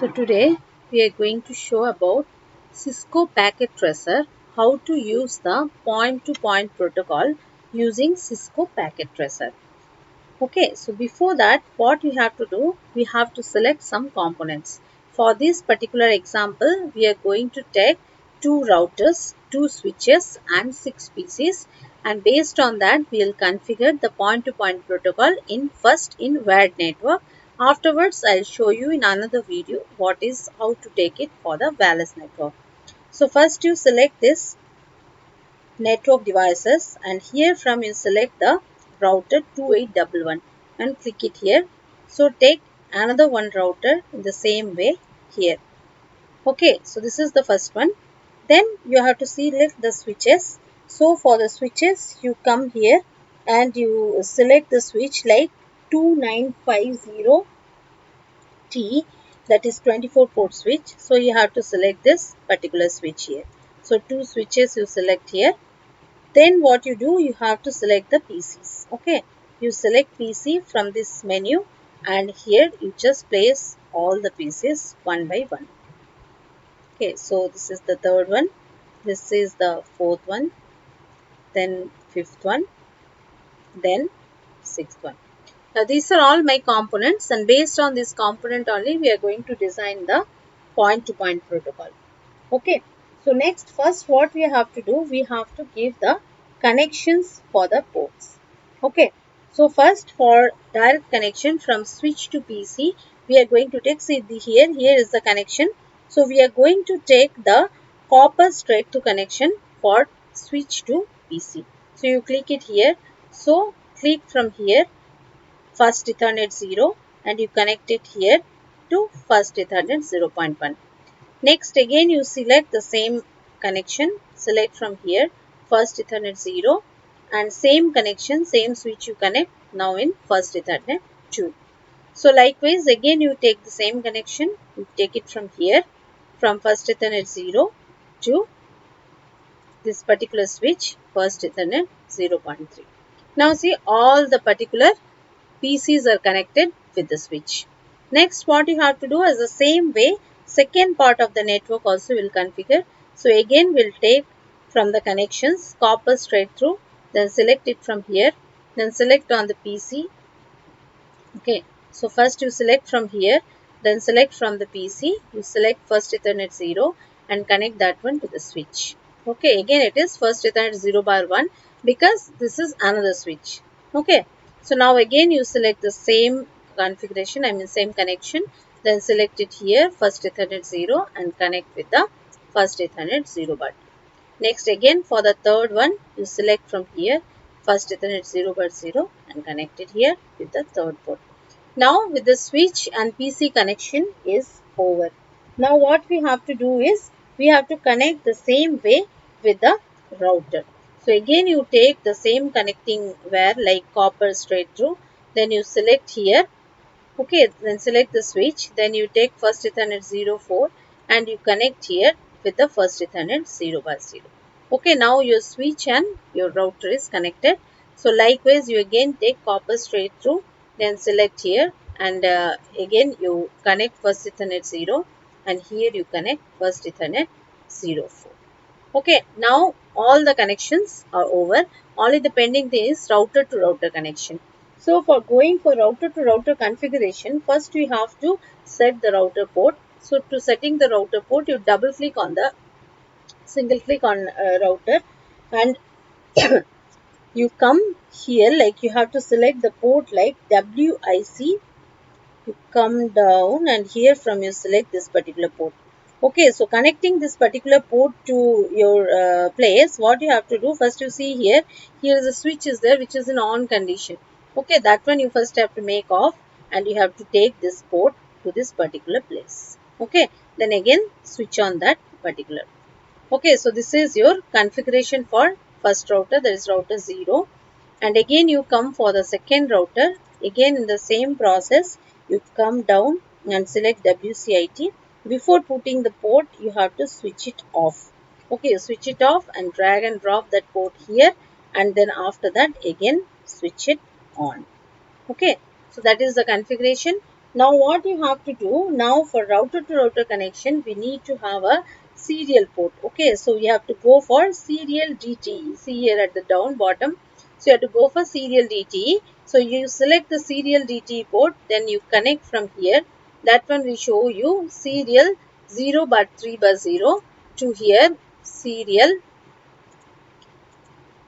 So today we are going to show about Cisco Packet Tracer, how to use the point-to-point protocol using Cisco Packet Tracer. Okay, so before that, what we have to do, we have to select some components. For this particular example, we are going to take 2 routers, 2 switches and 6 PCs, and based on that, we will configure the point-to-point protocol first in wired network. Afterwards, I'll show you in another video how to take it for the wireless network. So first you select this network devices, and here from you select the router 2811 and click it here. So take another one router in the same way here. Okay, so this is the first one. Then you have to select the switches. So for the switches, you come here and you select the switch like 2950T, that is 24 port switch. So you have to select this particular switch here. So 2 switches you select here. Then what you do, you have to select the PCs. Okay, you select PC from this menu, and here you just place all the PCs one by one. Okay, so this is the third one, this is the fourth one, then fifth one, then sixth one. Now these are all my components, and based on this component only we are going to design the point-to-point protocol. Okay, so next, first what we have to do, we have to give the connections for the ports. Okay, so first for direct connection from switch to PC, we are going to take, see here is the connection. So we are going to take the copper straight to connection for switch to PC. So you click it here. So click from here first Ethernet 0 and you connect it here to first Ethernet 0.1. Next again you select the same connection, select from here first Ethernet 0 and same connection, same switch you connect now in first Ethernet 2. So likewise again you take the same connection, you take it from here from first Ethernet 0 to this particular switch first Ethernet 0.3. Now see all the particular PCs are connected with the switch. Next what you have to do is the same way second part of the network also will configure. So again we'll take from the connections copper straight through, then select it from here, then select on the PC. Okay, so first you select from here, then select from the PC, you select first Ethernet 0 and connect that one to the switch. Okay, again it is first Ethernet 0 bar 1 because this is another switch. Okay, so now again you select the same configuration, same connection, then select it here first Ethernet 0 and connect with the first Ethernet 0 bar. Next again for the third one you select from here first Ethernet 0 bar 0 and connect it here with the third port. Now with the switch and PC connection is over. Now what we have to do is we have to connect the same way with the router. So again you take the same connecting wire like copper straight through, then you select here. Okay, then select the switch, then you take first Ethernet 04 and you connect here with the first Ethernet 0 bar 0. Okay, now your switch and your router is connected. So likewise you again take copper straight through, then select here and again you connect first Ethernet 0 and here you connect first Ethernet 04. Okay, now all the connections are over. Only the pending thing is router to router connection. So for going for router to router configuration, first we have to set the router port. So to setting the router port, you double click on the single click on router and you come here, like you have to select the port like WIC. You come down and here from you select this particular port. Okay, so connecting this particular port to your place, what you have to do, first you see here is a switch is there which is in on condition. Okay, that one you first have to make off and you have to take this port to this particular place. Okay, then again switch on that particular. Okay, so this is your configuration for first router, that is router 0. And again you come for the second router. Again in the same process, you come down and select WCIT. Before putting the port, you have to switch it off. Okay, switch it off and drag and drop that port here. And then after that, again switch it on. Okay, so that is the configuration. Now what you have to do, now for router to router connection, we need to have a serial port. Okay, so you have to go for serial DTE. See here at the down bottom. So you have to go for serial DTE. So you select the serial DTE port, then you connect from here. That one will show you serial 0 bar 3 bar 0 to here serial,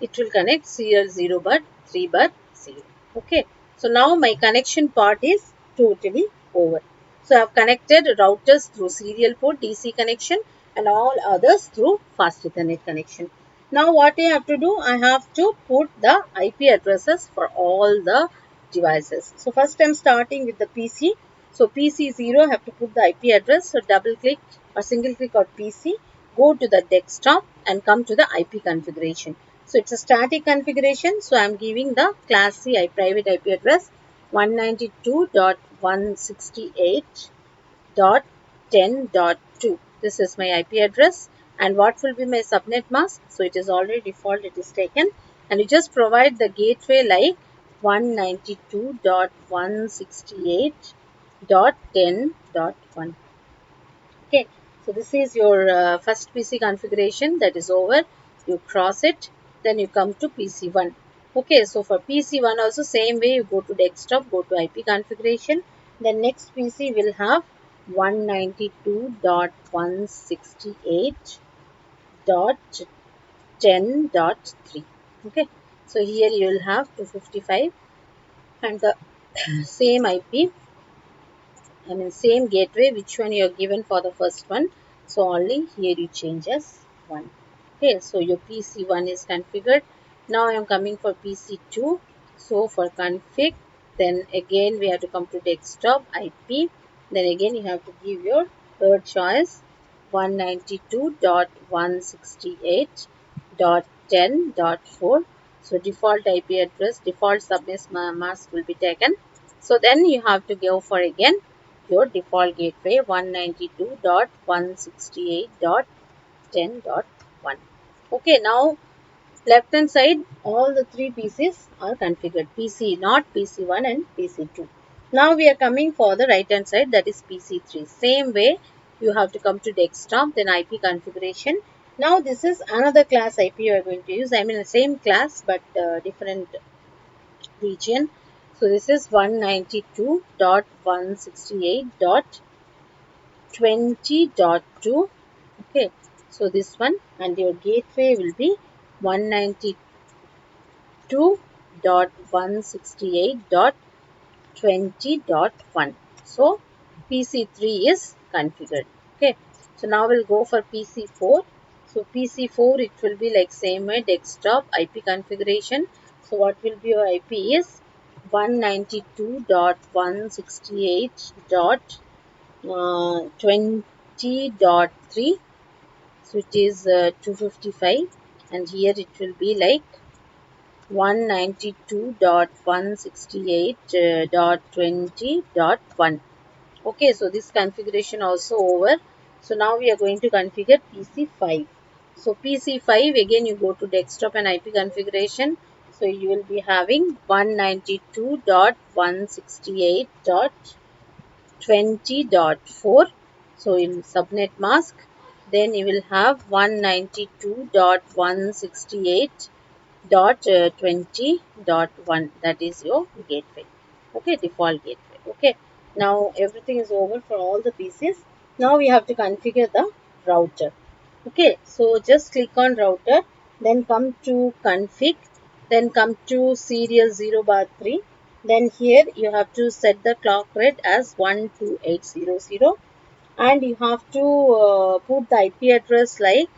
it will connect serial 0 bar 3 bar 0. Okay, so now my connection part is totally over. So I have connected routers through serial port DC connection and all others through fast Ethernet connection. Now what I have to do, I have to put the IP addresses for all the devices. So first I am starting with the PC. So PC 0, I have to put the IP address. So double click or single click on PC, go to the desktop and come to the IP configuration. So it's a static configuration. So I'm giving the class C private IP address 192.168.10.2. This is my IP address. And what will be my subnet mask? So it is already default, it is taken. And you just provide the gateway like 192.168.10.1. Okay, so this is your first PC configuration, that is over. You cross it, then you come to PC1. Okay, so for PC1 also same way, you go to desktop, go to IP configuration. The next PC will have 192.168.10.3. Okay, so here you will have 255 and the same IP, same gateway, which one you are given for the first one. So only here you change as 1. Okay, so your PC1 is configured. Now I am coming for PC2. So for config, then again we have to come to desktop IP. Then again you have to give your third choice 192.168.10.4. So default IP address, default subnet mask will be taken. So then you have to go for again your default gateway 192.168.10.1. Okay, now left hand side all the three PCs are configured, PC0, PC1 and PC2. Now we are coming for the right hand side, that is PC3. Same way you have to come to desktop, then IP configuration. Now this is another class IP you are going to use, the same class but different region. So this is 192.168.20.2. Okay, so this one, and your gateway will be 192.168.20.1. So PC3 is configured. Okay, so now we'll go for PC4. So PC4, it will be like same way, desktop IP configuration. So what will be your IP is 192.168.20.3, which is 255, and here it will be like 192.168.20.1. Okay, so this configuration also over. So now we are going to configure PC5. So PC5, again you go to desktop and IP configuration. So you will be having 192.168.20.4. So in subnet mask, then you will have 192.168.20.1, that is your gateway. Okay, default gateway. Okay, now everything is over for all the PCs. Now we have to configure the router. Okay, so just click on router, then come to config, then come to serial 0 bar 3. Then here you have to set the clock rate as 12800, and you have to put the IP address like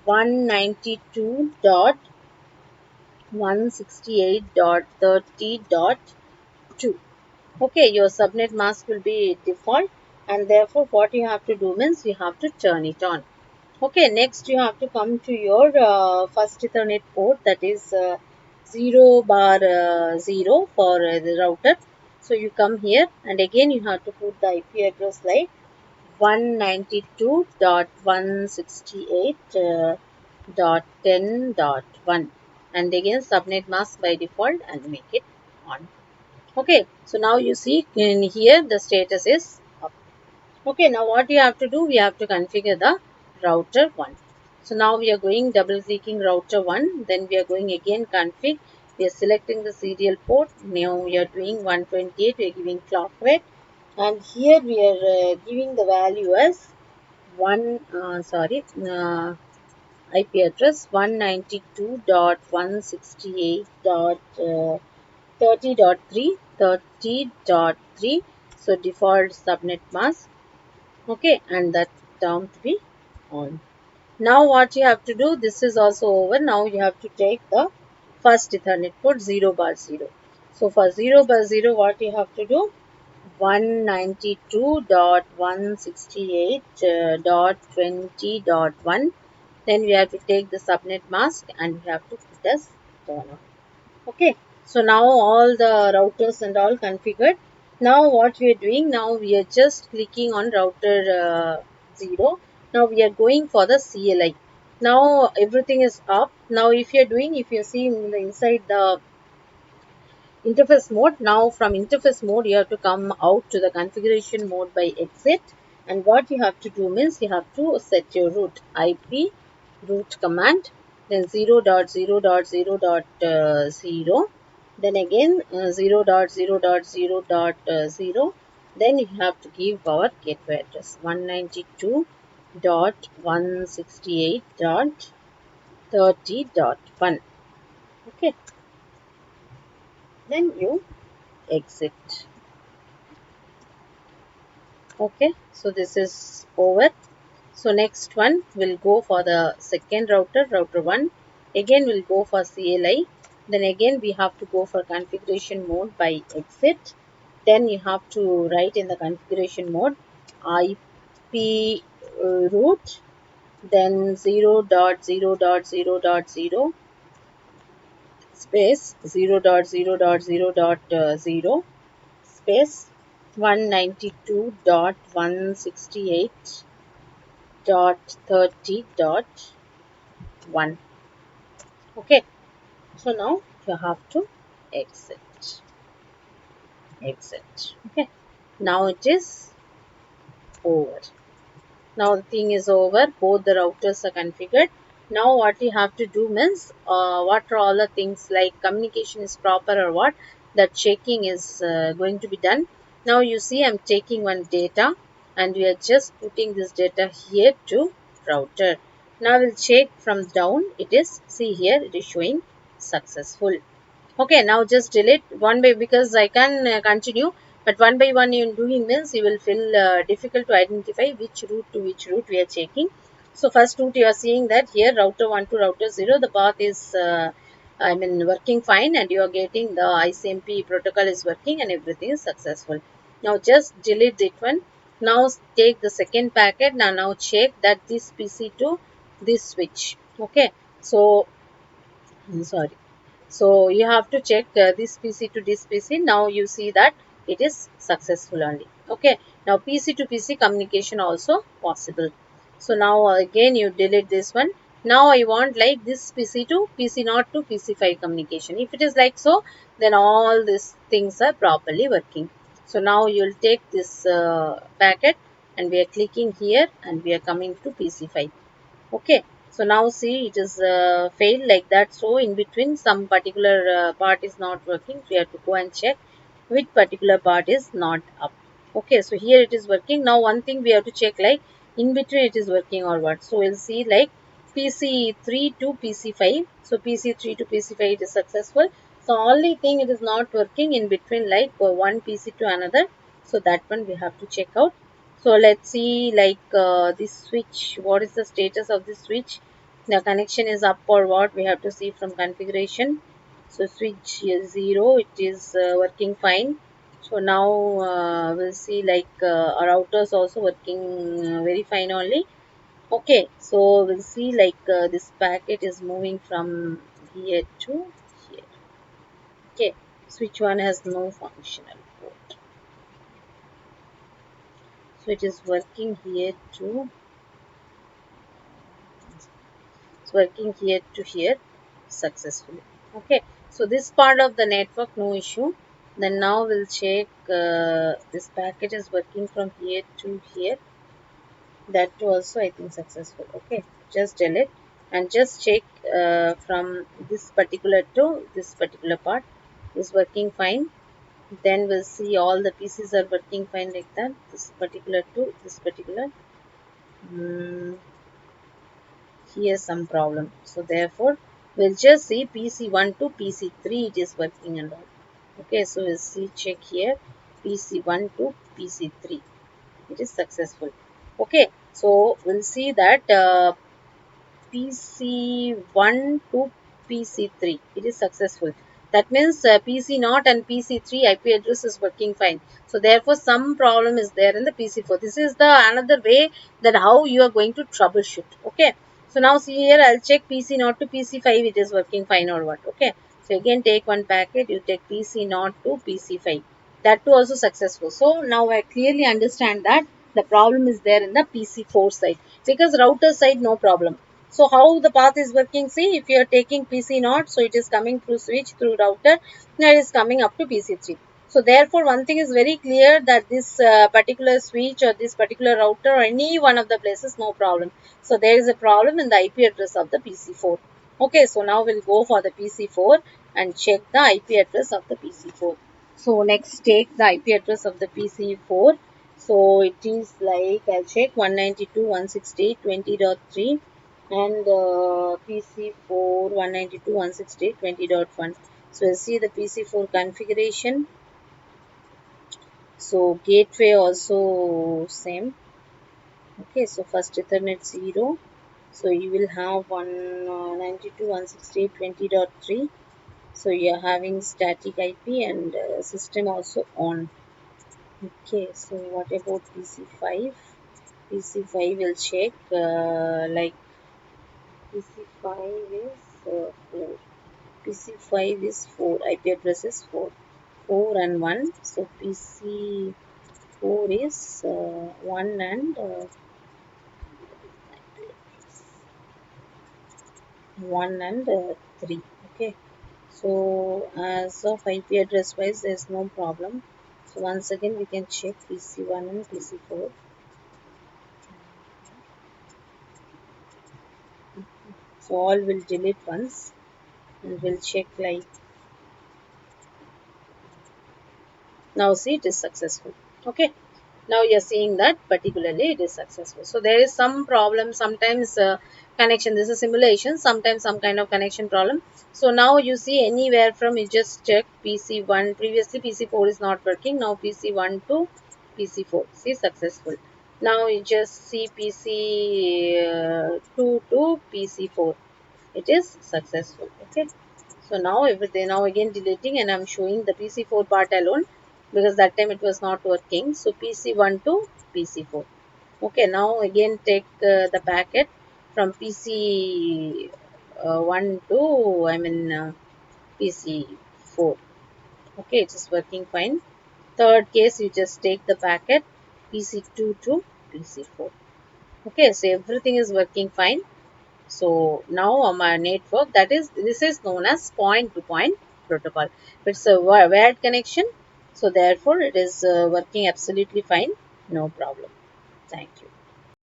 192.168.30.2. Okay, your subnet mask will be default, and therefore what you have to do means you have to turn it on. Okay, next you have to come to your first Ethernet port, that is 0 bar 0 for the router. So you come here and again you have to put the IP address like 192.168.10.1, and again subnet mask by default and make it on. Okay, so now you see in here the status is up. Okay, now what you have to do, we have to configure the router 1. So now we are going double clicking router 1, then we are going again config, we are selecting the serial port, now we are doing 128, we are giving clock rate, and here we are giving the value as IP address 192.168.30.3 so default subnet mask. Okay, and that term to be on. Now what you have to do, this is also over. Now you have to take the first Ethernet port 0 bar 0. So for 0 bar 0 what you have to do, 192.168.20.1, then we have to take the subnet mask and we have to put as turn on. Okay, so now all the routers and all configured. Now what we are doing, now we are just clicking on router 0. Now we are going for the CLI. Now everything is up. Now if you are doing, if you see in the inside the interface mode, now from interface mode you have to come out to the configuration mode by exit, and what you have to do means you have to set your root IP root command, then 0.0.0.0, then again 0.0.0.0, then you have to give our gateway address 192.168.30.1. Okay, then you exit. Okay, so this is over. So next one will go for the second router 1. Again we'll go for CLI. Then again we have to go for configuration mode by exit. Then you have to write in the configuration mode IP root, then 0.0.0.0 space 0.0.0.0 space 192.168.30.1. Okay, so now you have to exit. Okay, now it is over. Now the thing is over, both the routers are configured. Now what you have to do means, what are all the things like communication is proper or what, that checking is going to be done. Now you see I'm taking one data and we are just putting this data here to router. Now we'll check from down, it is, see here it is showing successful. Okay, now just delete one by, because I can continue, but one by one you doing means you will feel difficult to identify which route to which route we are checking. So first route you are seeing that here router 1 to router 0, the path is working fine and you are getting the ICMP protocol is working and everything is successful. Now just delete that one. Now take the second packet. Now check that this PC to this switch. Okay, so sorry, so you have to check this PC to this PC. Now you see that it is successful only. Okay, now PC to PC communication also possible. So now again you delete this one. Now I want like this PC to PC not to PC5 communication. If it is like so, then all these things are properly working. So now you will take this packet and we are clicking here and we are coming to PC5. Okay, so now see it is failed like that. So in between some particular part is not working. We have to go and check which particular part is not up. Okay, so here it is working. Now one thing we have to check, like in between it is working or what. So we'll see like PC3 to PC5. So PC3 to PC5 it is successful. So only thing it is not working in between, like one PC to another. So that one we have to check out. So let's see like this switch, what is the status of this switch, the connection is up or what, we have to see from configuration. So switch is 0, it is working fine. So now we'll see like our routers also working very fine only. Okay, so we'll see like this packet is moving from here to here. Okay, switch 1 has no functional port, so it is working here to, it's working here to here successfully. Okay, so this part of the network no issue. Then now we'll check this packet is working from here to here. That also I think successful. Okay, just delete and just check from this particular to this particular part is working fine. Then we'll see all the pieces are working fine like that. This particular to this particular. Mm, Here's some problem. So therefore, we'll just see PC1 to PC3 it is working and all. Okay, so we'll see check here PC1 to PC3 it is successful. Okay, so we'll see that PC1 to PC3 it is successful. That means PC0 and PC3 IP address is working fine. So therefore some problem is there in the PC4. This is the another way that how you are going to troubleshoot. Okay, so now see here I'll check PC0 to PC5 it is working fine or what. Okay, so again take one packet, you take PC0 to PC5, that too also successful. So now I clearly understand that the problem is there in the PC4 side, because router side no problem. So how the path is working, see if you are taking PC0, so it is coming through switch through router, now it is coming up to PC3. So therefore one thing is very clear that this particular switch or this particular router or any one of the places no problem. So there is a problem in the IP address of the PC4. Okay, so now we'll go for the PC4 and check the IP address of the PC4. So next take the IP address of the PC4. So it is like I'll check 192.168.20.3 and PC4 192.168.20.1. So we'll see the PC4 configuration. So gateway also same. Okay, so first Ethernet 0. So you will have 192.168.20.3. So you are having static IP and system also on. Okay, so what about PC5? PC5 will check like PC5 is 4. PC5 is 4. IP address is 4. 4 and 1. So PC4 is 1 and 1 and 3. Okay. So as of IP address wise, there is no problem. So once again, we can check PC1 and PC4. So all will delete once and we'll check like now see it is successful. Okay, now you're seeing that particularly it is successful. So there is some problem sometimes connection, this is simulation, sometimes some kind of connection problem. So now you see anywhere from you just check PC1, previously PC4 is not working, now PC1 to PC4 see successful. Now you just see PC2 to PC4 it is successful. Okay, so now everything, now again deleting and I'm showing the PC4 part alone because that time it was not working. So PC1 to PC4. Okay, now again take the packet from PC1 to PC4. Okay, it is working fine. Third case, you just take the packet PC2 to PC4. Okay, so everything is working fine. So now on my network, that is, this is known as point-to-point protocol. It's a wired connection, so therefore it is working absolutely fine, no problem. Thank you.